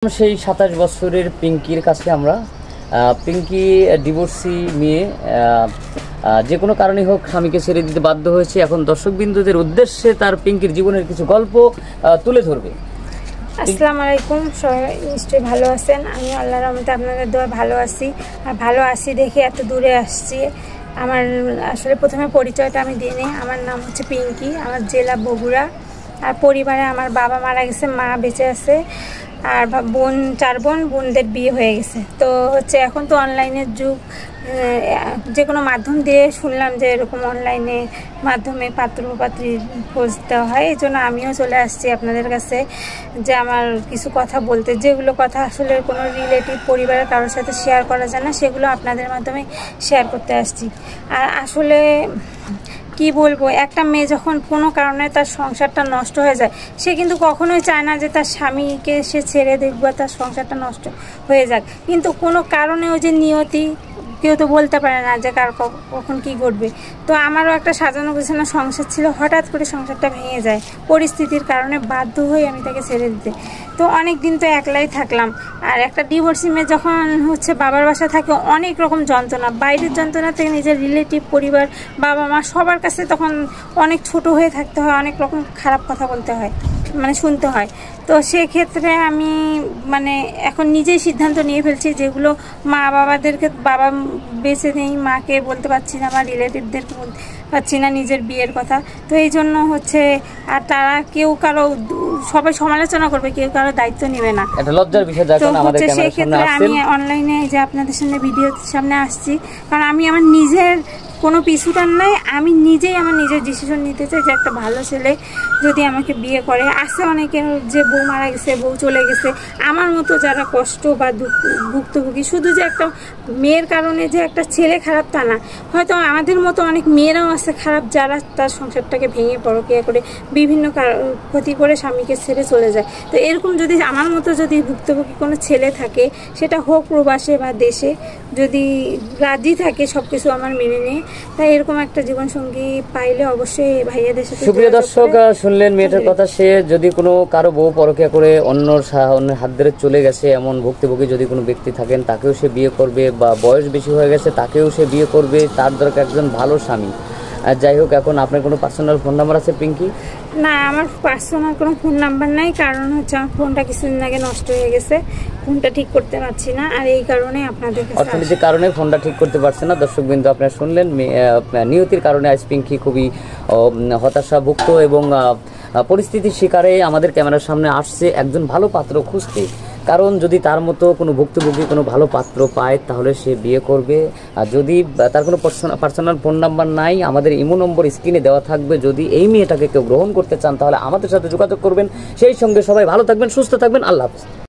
সেই 27 বছরের পিঙ্কির কাছে আমরা পিঙ্কি ডিভোর্সি মেয়ে যে কোনো কারণে হোক স্বামীকে ছেড়ে দিতে বাধ্য হয়েছে। এখন দর্শকবিন্দুদের উদ্দেশ্যে তার পিঙ্কির জীবনের কিছু গল্প তুলে ধরবে। আসসালামু আলাইকুম, সবাই নিশ্চয়ই ভালো আছেন। আমি আল্লাহর রহমতে আপনাদের দোয়া ভালো আছি। আর ভালো আছি দেখে এত দূরে আসছি। আমার আসলে প্রথমে পরিচয়টা আমি দিই নি। আমার নাম হচ্ছে পিঙ্কি, আমার জেলা বগুড়া। আর পরিবারে আমার বাবা মারা গেছে, মা বেঁচে আছে, আর বোন 4 বোনদের বিয়ে হয়ে গেছে। তো হচ্ছে এখন তো অনলাইনের যুগ, যে কোনো মাধ্যম দিয়ে শুনলাম যে এরকম অনলাইনে মাধ্যমে পাত্র পাত্রী খোঁজ দেওয়া হয়। এই জন্য আমিও চলে আসছি আপনাদের কাছে যে আমার কিছু কথা বলতে, যেগুলো কথা আসলে কোনো রিলেটিভ পরিবারের কারোর সাথে শেয়ার করা যায় না, সেগুলো আপনাদের মাধ্যমে শেয়ার করতে আসছি। আর আসলে কি বলবো, একটা মেয়ে যখন কোনো কারণে তার সংসারটা নষ্ট হয়ে যায়, সে কিন্তু কখনোই চায় না যে তার স্বামীকে সে ছেড়ে দেখবে, তার সংসারটা নষ্ট হয়ে যাক। কিন্তু কোনো কারণে ওই যে নিয়তি, কেউ তো বলতে পারে না যে কার কখন কি ঘটবে। তো আমারও একটা সাজানো গোছানো সংসার ছিল, হঠাৎ করে সংসারটা ভেঙে যায় পরিস্থিতির কারণে, বাধ্য হয়ে আমি তাকে ছেড়ে দিতে। তো অনেক দিন তো একলাই থাকলাম। আর একটা ডিভোর্সি মেয়ে যখন হচ্ছে বাবার বাসা থাকে, অনেক রকম যন্ত্রণা, বাইরের যন্ত্রণা থেকে নিজের রিলেটিভ পরিবার, বাবা মা সবার কাছে তখন অনেক ছোট হয়ে থাকতে হয়, অনেক রকম খারাপ কথা বলতে হয়, মানে শুনতে হয়। তো সেক্ষেত্রে আমি এখন নিজেই সিদ্ধান্ত নিয়ে ফেলছি, যেগুলো মা বাবাদেরকে, বাবা বেঁচে নেই, মাকে বলতে পারছি না বা রিলেটিভদেরকে বলতে পারছি না নিজের বিয়ের কথা। তো এই জন্য হচ্ছে, আর তারা কেউ কারো, সবাই সমালোচনা করবে, কেউ কারো দায়িত্ব নেবে না, এটা লজ্জার বিষয়। তো হচ্ছে সেক্ষেত্রে আমি অনলাইনে যে আপনাদের সামনে ভিডিওর সামনে আসছি, কারণ আমি আমার নিজের কোনো পিছুটান নাই, আমি নিজেই আমার নিজের ডিসিশন নিতে চাই যে একটা ভালো ছেলে যদি আমাকে বিয়ে করে। আছে অনেকের যে বউ মারা গেছে, বউ চলে গেছে, আমার মতো যারা কষ্ট বা ভুক্তভোগী, শুধু যে একটা মেয়ের কারণে যে একটা ছেলে খারাপ তা না, হয়তো আমাদের মতো অনেক মেয়েরাও আছে খারাপ, যারা তার সংসারটাকে ভেঙে পরকিয়া করে বিভিন্ন ক্ষতি করে স্বামীকে ছেড়ে চলে যায়। তো এরকম যদি আমার মতো যদি ভুক্তভোগী কোনো ছেলে থাকে, সেটা হোক প্রবাসে বা দেশে, যদি রাজি থাকে সব কিছু আমার মেনে নিয়ে, তাই এরকম একটা জীবনসঙ্গী পাইলে অবশ্যই ভাইয়াদের সাথে। সুপ্রিয় দর্শক, শুনলেন মেয়েটার কথা। সে যদি কোনো কারো বউ পরকিয়া করে অন্যের হাত ধরে চলে গেছে, এমন ভুক্তভোগী যদি কোনো ব্যক্তি থাকেন, তাকেও সে বিয়ে করবে, বা বয়স বেশি হয়ে গেছে তাকেও সে বিয়ে করবে। তার দরকার একজন ভালো স্বামী। আর যাই হোক, এখন আপনার কোনো পার্সোনাল ফোন নাম্বার আছে পিঙ্কি? না, আমার পার্সোনাল কোনো ফোন নাম্বার নাই, কারণ হচ্ছে আমার ফোনটা কিছুদিন আগে নষ্ট হয়ে গেছে, ফোনটা ঠিক করতে পারছি না, আর এই কারণে আপনাদের অর্থনৈতিক কারণে ফোনটা ঠিক করতে পারছে না। দর্শকবৃন্দ, আপনারা শুনলেন, নিয়তির কারণে আজ পিঙ্কি খুবই হতাশাভুক্ত এবং পরিস্থিতির শিকারে আমাদের ক্যামেরার সামনে আসছে একজন ভালো পাত্র খুঁজতে। কারণ যদি তার মতো কোনো ভুক্তভোগী কোনো ভালো পাত্র পায়, তাহলে সে বিয়ে করবে। আর যদি তার কোনো পার্সোনাল ফোন নাম্বার নাই, আমাদের ইমো নম্বর স্ক্রিনে দেওয়া থাকবে। যদি এই মেয়েটাকে কেউ গ্রহণ করতে চান, তাহলে আমাদের সাথে যোগাযোগ করবেন। সেই সঙ্গে সবাই ভালো থাকবেন, সুস্থ থাকবেন। আল্লাহ হাফেজ।